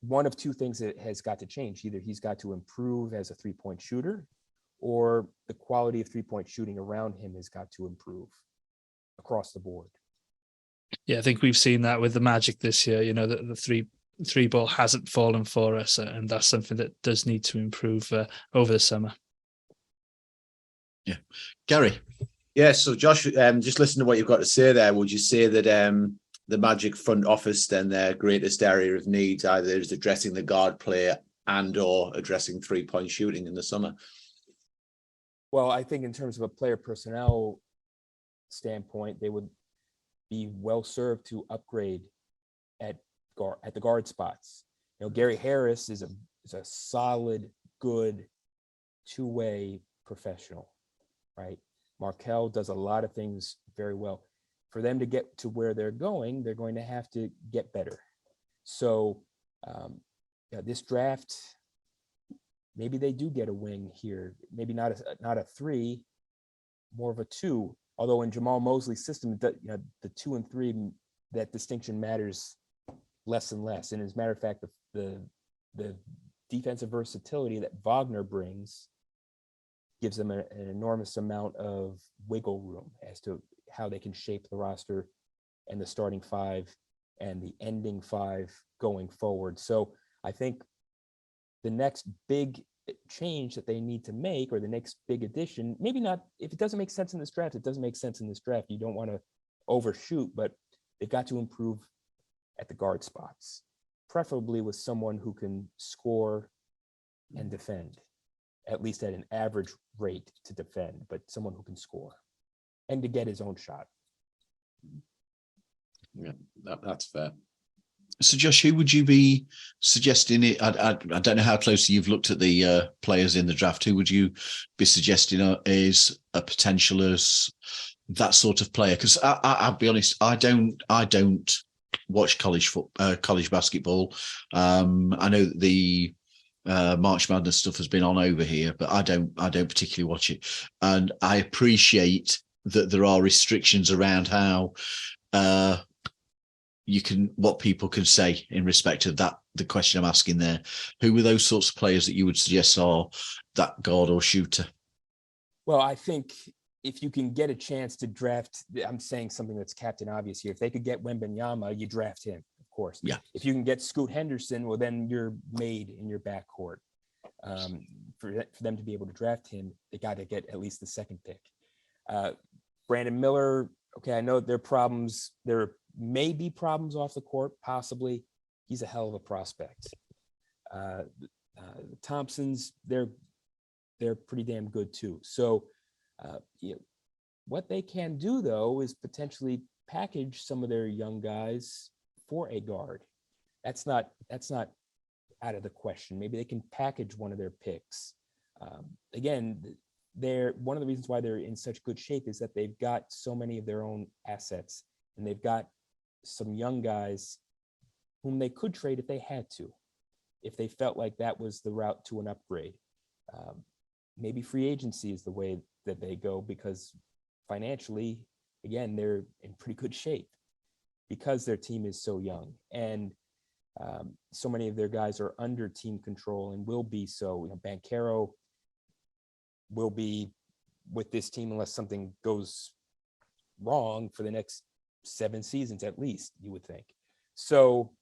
one of 2 things that has got to change. Either he's got to improve as a 3-point shooter, or the quality of 3-point shooting around him has got to improve across the board. Yeah, I think we've seen that with the Magic this year. The three ball hasn't fallen for us, and that's something that does need to improve over the summer. Yeah, Gary. Yeah, so Josh, just listen to what you've got to say there. Would you say that the Magic front office, then their greatest area of need either is addressing the guard play and/or addressing 3-point shooting in the summer? Well, I think in terms of a player personnel standpoint, they would be well served to upgrade at the guard spots. Gary Harris is a solid, good 2-way professional, right? Markel does a lot of things very well. For them to get to where they're going to have to get better. So this draft, maybe they do get a wing here. Maybe not a 3, more of a 2. Although in Jamal Mosley's system, the 2 and 3, that distinction matters less and less. And as a matter of fact, the defensive versatility that Wagner brings gives them an enormous amount of wiggle room as to how they can shape the roster and the starting 5 and the ending 5 going forward. So I think the next big change that they need to make, or the next big addition, maybe not, if it doesn't make sense in this draft, it doesn't make sense in this draft. You don't want to overshoot, but they've got to improve at the guard spots, preferably with someone who can score and defend, at least at an average rate to defend, but someone who can score and to get his own shot. Yeah, that's fair. So, Josh, who would you be suggesting it? I don't know how closely you've looked at the players in the draft. Who would you be suggesting is a potential as that sort of player? Because I'll be honest, I don't watch college basketball. I know that the March Madness stuff has been on over here, but I don't particularly watch it. And I appreciate that there are restrictions around how what people can say in respect of that. The question I'm asking there, who were those sorts of players that you would suggest are that guard or shooter? Well, I think if you can get a chance to draft, I'm saying something that's captain obvious here. If they could get Wembanyama, you draft him, of course. Yeah. If you can get Scoot Henderson, well, then you're made in your backcourt. For them to be able to draft him, they got to get at least the second pick. Brandon Miller, okay, I know there are problems. There may be problems off the court, possibly. He's a hell of a prospect. The Thompsons, they're pretty damn good too. So, What they can do, though, is potentially package some of their young guys for a guard. That's not out of the question. Maybe they can package one of their picks. Again, one of the reasons why they're in such good shape is that they've got so many of their own assets, and they've got some young guys whom they could trade if they had to, if they felt like that was the route to an upgrade. Maybe free agency is the way that they go, because financially, again, they're in pretty good shape because their team is so young, and so many of their guys are under team control and will be so. Banchero will be with this team unless something goes wrong for the next 7 seasons at least, you would think. So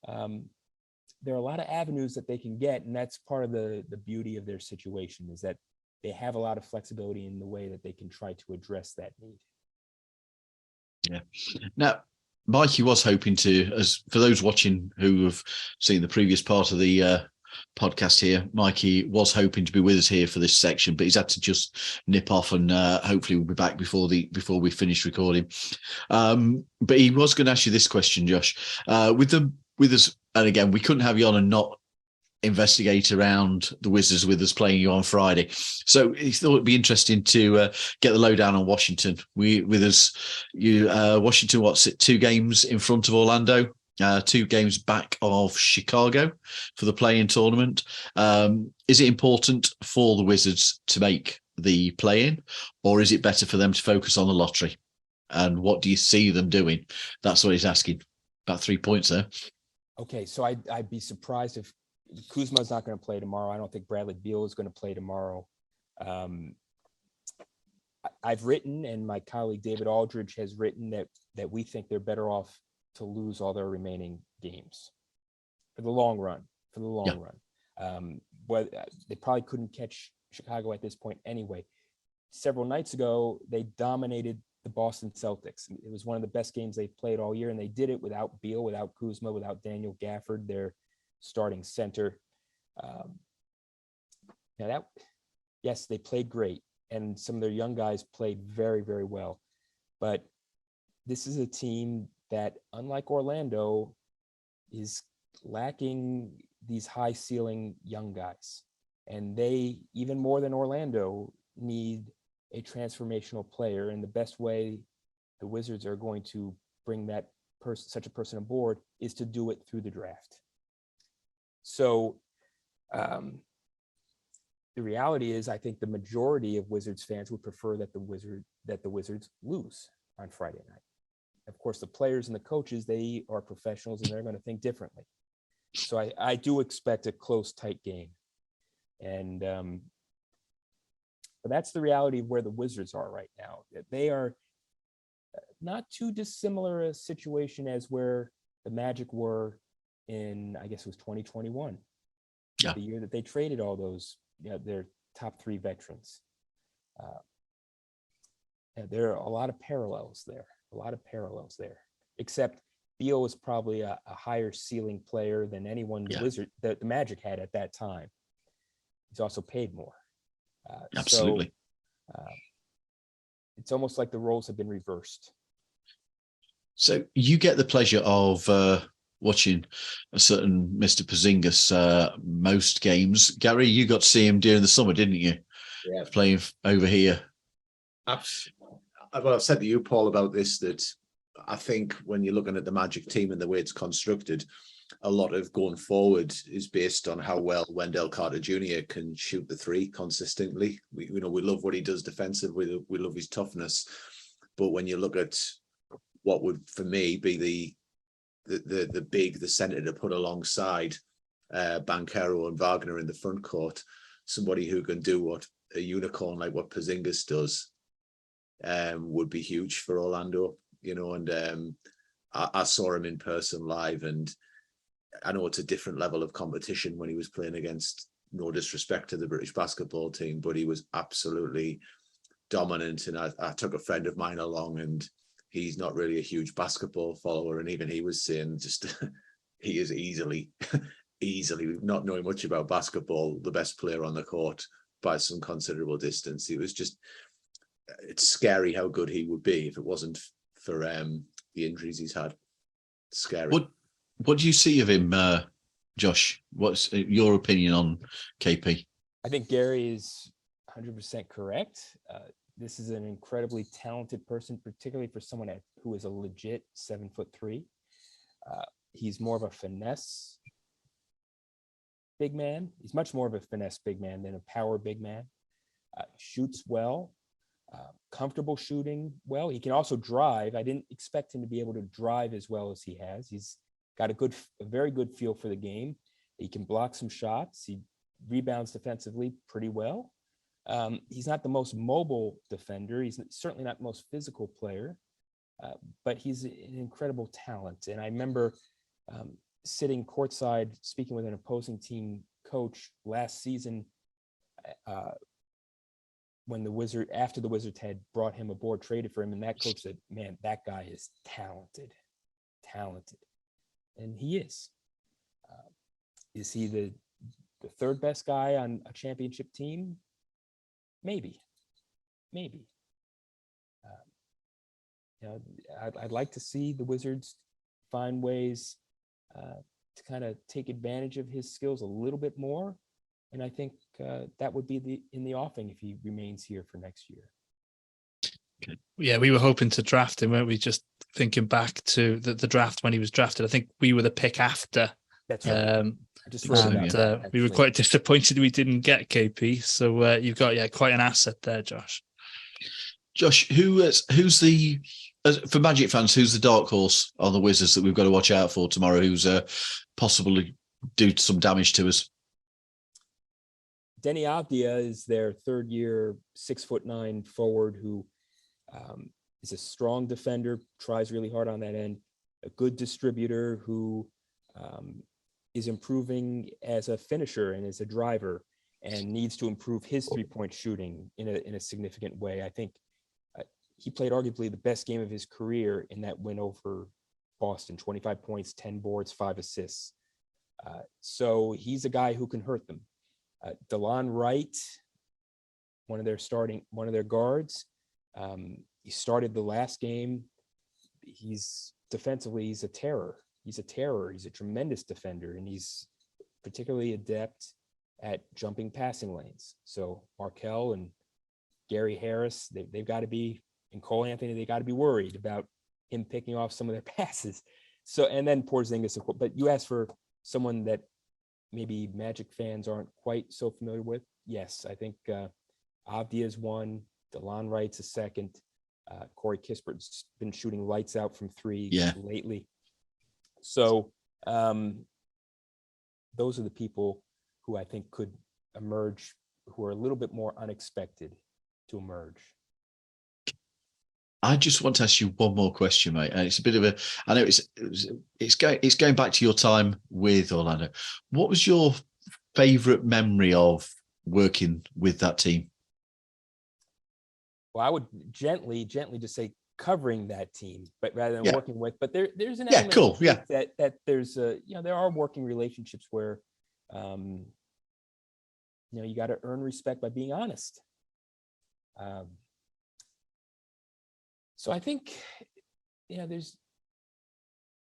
there are a lot of avenues that they can get, and that's part of the beauty of their situation, is that they have a lot of flexibility in the way that they can try to address that need. Yeah. Now, Mikey was hoping to, as for those watching who have seen the previous part of the podcast here, Mikey was hoping to be with us here for this section, but he's had to just nip off, and hopefully we'll be back before we finish recording. But he was going to ask you this question, Josh. With us, and again, we couldn't have you on and not investigate around the Wizards with us playing you on Friday. So he thought it'd be interesting to get the lowdown on Washington. With us, Washington, what's it, 2 games in front of Orlando, 2 games back of Chicago for the play-in tournament. Is it important for the Wizards to make the play-in, or is it better for them to focus on the lottery? And what do you see them doing? That's what he's asking. About 3 points there. Okay, so I'd be surprised if Kuzma's not going to play tomorrow. I don't think Bradley Beal is going to play tomorrow. I've written, and my colleague David Aldridge has written, that we think they're better off to lose all their remaining games for the long run. But they probably couldn't catch Chicago at this point anyway. Several nights ago, they dominated the Boston Celtics. It was one of the best games they've played all year, and they did it without Beal, without Kuzma, without Daniel Gafford, their starting center. Yes, they played great, and some of their young guys played very, very well. But this is a team that, unlike Orlando, is lacking these high ceiling young guys. And they, even more than Orlando, need a transformational player. And the best way the Wizards are going to bring that person, such a person aboard, is to do it through the draft. So the reality is, I think the majority of Wizards fans would prefer that the Wizards lose on Friday night. Of course, the players and the coaches, they are professionals and they're going to think differently. So I do expect a close, tight game. And but that's the reality of where the Wizards are right now. They are not too dissimilar a situation as where the Magic were in, I guess it was 2021, the year that they traded all those, their top 3 veterans. There are a lot of parallels there, except Beal was probably a higher ceiling player than anyone the Magic had at that time. He's also paid more. Absolutely. So, it's almost like the roles have been reversed. So you get the pleasure of watching a certain Mr. Porzingis most games. Gary, you got to see him during the summer, didn't you? Yeah. Playing over here. Absolutely. Well, I've said to you, Paul, about this, that I think when you're looking at the Magic team and the way it's constructed, a lot of going forward is based on how well Wendell Carter Jr. can shoot the 3 consistently. We love what he does defensively. We love his toughness. But when you look at what would, for me, be the center to put alongside Banchero and Wagner in the front court, somebody who can do what a unicorn like what Porzingis does, would be huge for Orlando. And I saw him in person live, and I know it's a different level of competition when he was playing against, no disrespect to the British basketball team, but he was absolutely dominant. And I took a friend of mine along, and he's not really a huge basketball follower. And even he was saying just he is easily, not knowing much about basketball, the best player on the court by some considerable distance. He was just it's scary how good he would be if it wasn't for the injuries he's had. It's scary. What do you see of him, Josh? What's your opinion on KP? I think Gary is 100% correct. This is an incredibly talented person, particularly for someone who is a legit 7'3". He's more of a finesse big man. He's much more of a finesse big man than a power big man. Shoots well, comfortable shooting well. He can also drive. I didn't expect him to be able to drive as well as he has. He's got a very good feel for the game. He can block some shots. He rebounds defensively pretty well. He's not the most mobile defender. He's certainly not the most physical player, but he's an incredible talent. And I remember sitting courtside speaking with an opposing team coach last season when after the Wizards had brought him aboard, traded for him, and that coach said, "Man, that guy is talented. And he is. Is he the third best guy on a championship team? Maybe. I'd like to see the Wizards find ways to kind of take advantage of his skills a little bit more, and I think that would be in the offing if he remains here for next year. Yeah, we were hoping to draft him, weren't we? Just thinking back to the draft when he was drafted. I think we were the pick after. That's right. I just wrote about that, we were quite disappointed we didn't get KP. So you've got quite an asset there, Josh. Josh, who's the for Magic fans? Who's the dark horse on the Wizards that we've got to watch out for tomorrow? Who's possibly do some damage to us? Denny Avdia is their third-year 6'9" forward who is a strong defender, tries really hard on that end, a good distributor who is improving as a finisher and as a driver, and needs to improve his three-point shooting in a significant way. I think he played arguably the best game of his career in that win over Boston, 25 points, 10 boards, 5 assists. So he's a guy who can hurt them. DeLon Wright, one of their guards. He started the last game. He's a terror. He's a tremendous defender, and he's particularly adept at jumping passing lanes. So Markelle and Gary Harris, they've got to be, and Cole Anthony, they got to be worried about him picking off some of their passes. So, and then Porzingis, but you asked for someone that maybe Magic fans aren't quite so familiar with. Yes, I think Avdia is one, DeLon Wright's a second. Corey Kispert's been shooting lights out from three lately. So those are the people who I think could emerge, who are a little bit more unexpected to emerge. I just want to ask you one more question, mate. And it's a bit of I know it's going back to your time with Orlando. What was your favorite memory of working with that team? Well, I would gently just say covering that team, but rather than working with. But there's an element that there's there are working relationships where you got to earn respect by being honest. So I think is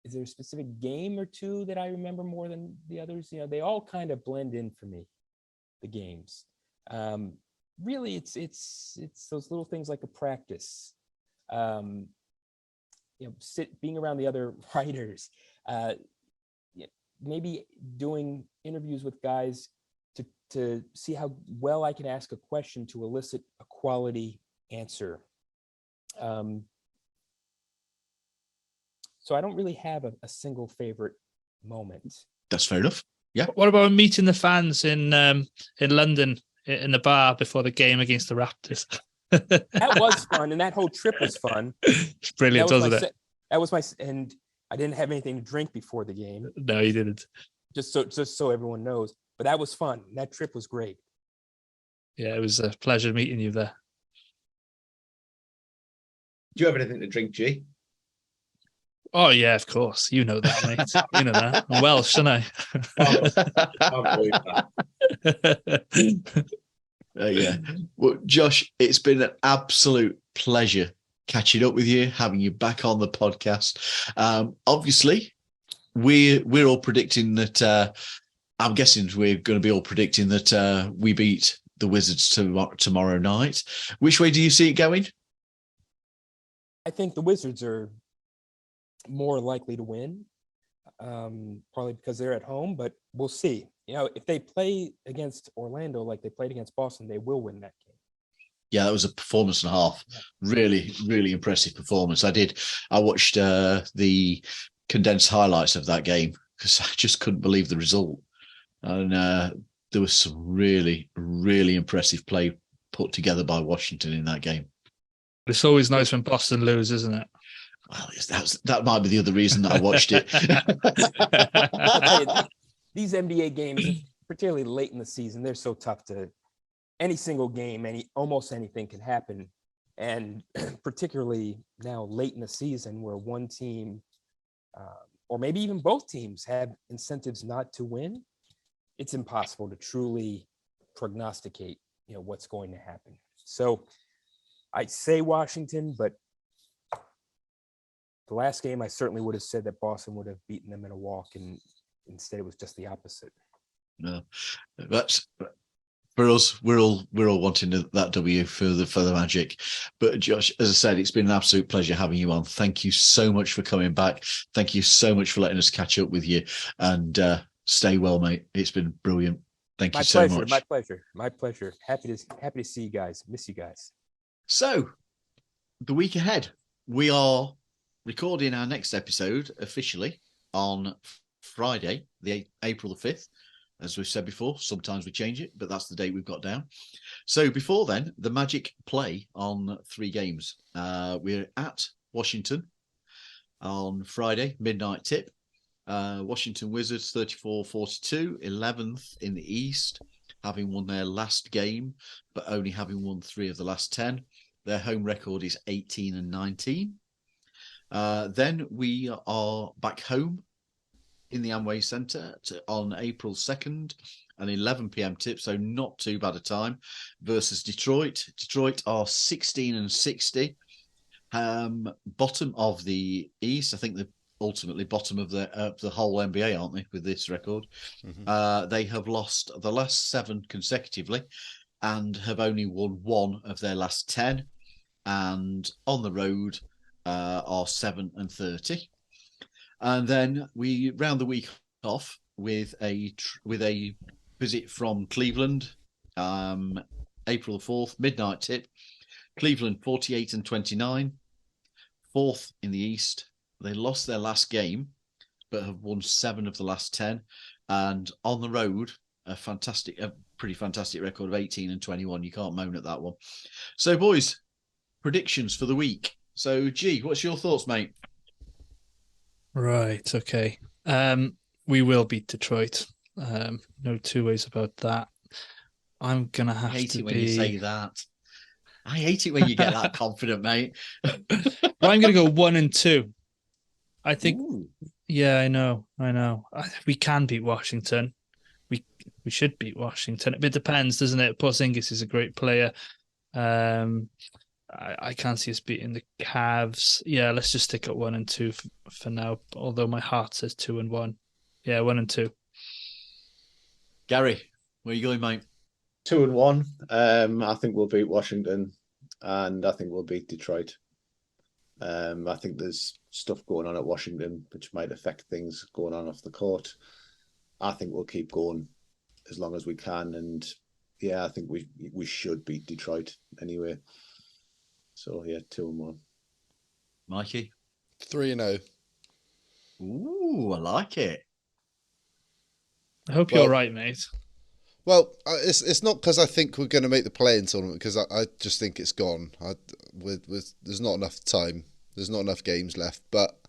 there a specific game or two that I remember more than the others? They all kind of blend in for me, the games. Really, it's those little things like a practice, being around the other writers, maybe doing interviews with guys to see how well I can ask a question to elicit a quality answer. So I don't really have a single favorite moment. That's fair enough. Yeah. What about meeting the fans in London in the bar before the game against the Raptors? That was fun, and that whole trip was fun. It's brilliant, wasn't it? That was and I didn't have anything to drink before the game. No, you didn't. Just so everyone knows. But that was fun. That trip was great. Yeah, it was a pleasure meeting you there. Do you have anything to drink, G? Oh, yeah, of course. You know that, mate. You know that. I'm Welsh, aren't I? Yeah. Well, Josh, it's been an absolute pleasure catching up with you, having you back on the podcast. Obviously, we're all predicting that. I'm guessing we're going to be all predicting that we beat the Wizards tomorrow night. Which way do you see it going? I think the Wizards are more likely to win, probably because they're at home, but we'll see. If they play against Orlando like they played against Boston, they will win that game. Yeah, that was a performance and a half. Really, really impressive performance. I watched the condensed highlights of that game because I just couldn't believe the result. And there was some really, really impressive play put together by Washington in that game. It's always nice when Boston lose, isn't it? Well, that might be the other reason that I watched it. I'll tell you, these NBA games, particularly late in the season, they're so tough to any single game, almost anything can happen. And particularly now late in the season where one team or maybe even both teams have incentives not to win, it's impossible to truly prognosticate, what's going to happen. So I say Washington, but the last game I certainly would have said that Boston would have beaten them in a walk, and instead it was just the opposite. No, that's for us. We're all wanting that W for the Magic. But Josh, as I said, it's been an absolute pleasure having you on. Thank you so much for coming back. Thank you so much for letting us catch up with you. And stay well, mate. It's been brilliant. Thank you so much. My pleasure. Happy to see you guys. Miss you guys. So, the week ahead, we are recording our next episode officially on Friday, April the 5th. As we've said before, sometimes we change it, but that's the date we've got down. So before then, the Magic play on 3 games. We're at Washington on Friday, midnight tip. Washington Wizards 34-42, 11th in the East, having won their last game, but only having won 3 of the last 10. Their home record is 18-19. Then we are back home in the Amway Centre on April 2nd, an 11 p.m. tip, so not too bad a time, versus Detroit. Detroit are 16-60, bottom of the East. I think they're ultimately bottom of the whole NBA, aren't they, with this record? Mm-hmm. They have lost the last 7 consecutively and have only won 1 of their last 10, and on the road are 7-30. And then we round the week off with a visit from Cleveland, April 4th, midnight tip. Cleveland 48-29, 4th in the East. They lost their last game, but have won 7 of the last 10. And on the road, a pretty fantastic record of 18-21. You can't moan at that one. So, boys, predictions for the week. So, G, what's your thoughts, mate? Right. Okay. We will beat Detroit. No two ways about that. I'm gonna have to I hate it when you say that. I hate it when you get that confident, mate. Well, I'm gonna go 1-2. I think. Ooh. Yeah, I know. We can beat Washington. We should beat Washington. It depends, doesn't it? Porzingis is a great player. I can't see us beating the Cavs. Yeah, let's just stick at 1-2 for now. Although my heart says 2-1. Yeah, 1-2. Gary, where are you going, mate? 2-1. I think we'll beat Washington, and I think we'll beat Detroit. I think there's stuff going on at Washington which might affect things going on off the court. I think we'll keep going as long as we can, and yeah, I think we should beat Detroit anyway. So yeah, 2-1. Mikey? 3-0. Ooh, I like it. I hope you're right, mate. Well, it's not because I think we're going to make the play-in tournament, because I just think it's gone. There's not enough time. There's not enough games left. But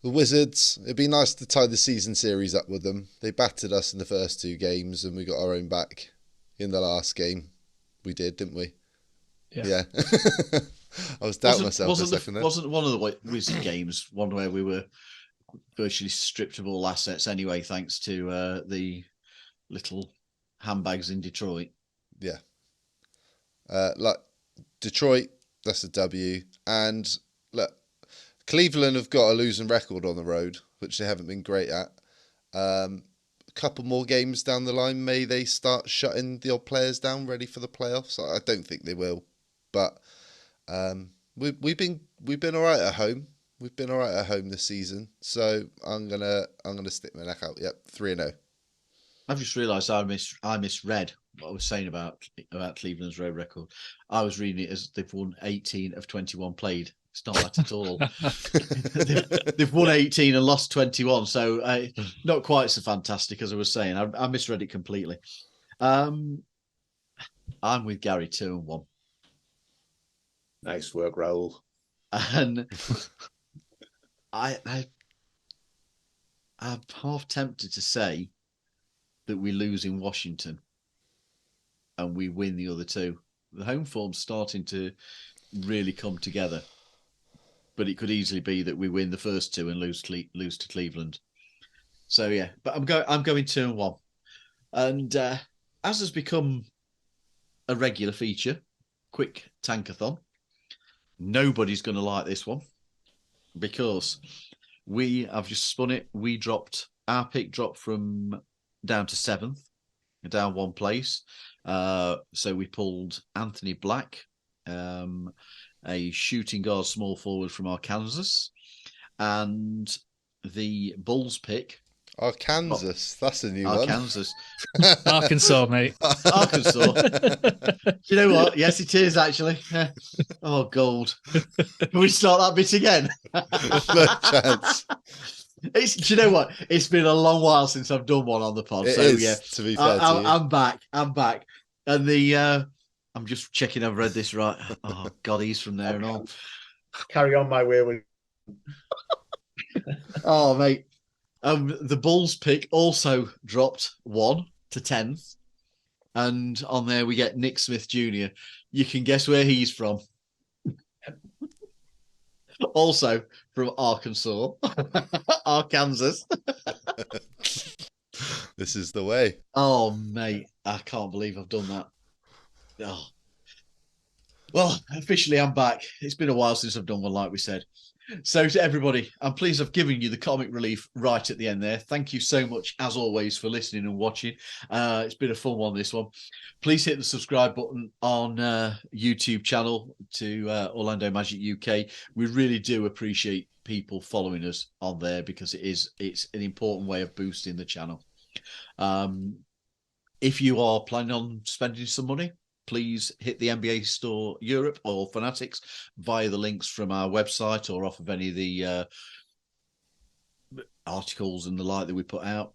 the Wizards, it'd be nice to tie the season series up with them. They battered us in the first 2 games, and we got our own back in the last game. We did, didn't we? Yeah. I was doubting myself for a second there. Wasn't one of the Wizard games one where we were virtually stripped of all assets anyway, thanks to the little handbags in Detroit? Yeah. Like Detroit, that's a W. And look, Cleveland have got a losing record on the road, which they haven't been great at. A couple more games down the line, may they start shutting the odd players down, ready for the playoffs? I don't think they will, but we've been all right at home. We've been all right at home this season, so I'm gonna stick my neck out. Yep, 3-0. I've just realised I misread what I was saying about Cleveland's road record. I was reading it as they've won 18 of 21 played. It's not that at all. they've won 18 and lost 21, so not quite so fantastic as I was saying. I misread it completely. I'm with Gary 2-1. Nice work, Raoul. And I'm half tempted to say that we lose in Washington and we win the other two. The home form's starting to really come together, but it could easily be that we win the first two and lose to Cleveland. So yeah, but I'm going 2-1, and as has become a regular feature, quick tankathon. Nobody's going to like this one because I've just spun it. Our pick dropped from down to 7th, down one place. So we pulled Anthony Black, a shooting guard small forward from Arkansas, and the Bulls pick. Arkansas, that's a new Arkansas. one. Arkansas, mate. Arkansas. Do you know what? Yes, it is actually. Oh, gold. Can we start that bit again? No chance. Do you know what? It's been a long while since I've done one on the pod. It so is, yeah, to be fair to you. I'm back. And I'm just checking I've read this right. Oh God, he's from there and all. Carry on my way with. Oh mate, the Bulls pick also dropped 1 to 10th, and on there we get Nick Smith Jr. You can guess where he's from. Also from Arkansas. Arkansas. This is the way. Oh, mate, I can't believe I've done that. Oh. Well, officially I'm back. It's been a while since I've done one, like we said. So to everybody, I'm pleased I've given you the comic relief right at the end there. Thank you so much, as always, for listening and watching. It's been a fun one, this one. Please hit the subscribe button on YouTube channel to Orlando Magic UK. We really do appreciate people following us on there because it's an important way of boosting the channel. If you are planning on spending some money, please hit the NBA Store Europe or Fanatics via the links from our website or off of any of the articles and the like that we put out.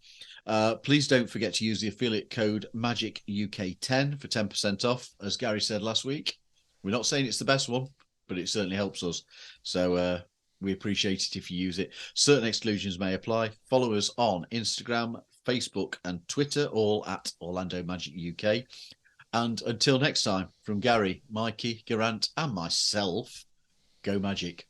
Please don't forget to use the affiliate code MAGICUK10 for 10% off. As Gary said last week, we're not saying it's the best one, but it certainly helps us. So we appreciate it if you use it. Certain exclusions may apply. Follow us on Instagram, Facebook and Twitter, all at Orlando Magic UK. And until next time, from Gary, Mikey, Geraint and myself, go Magic.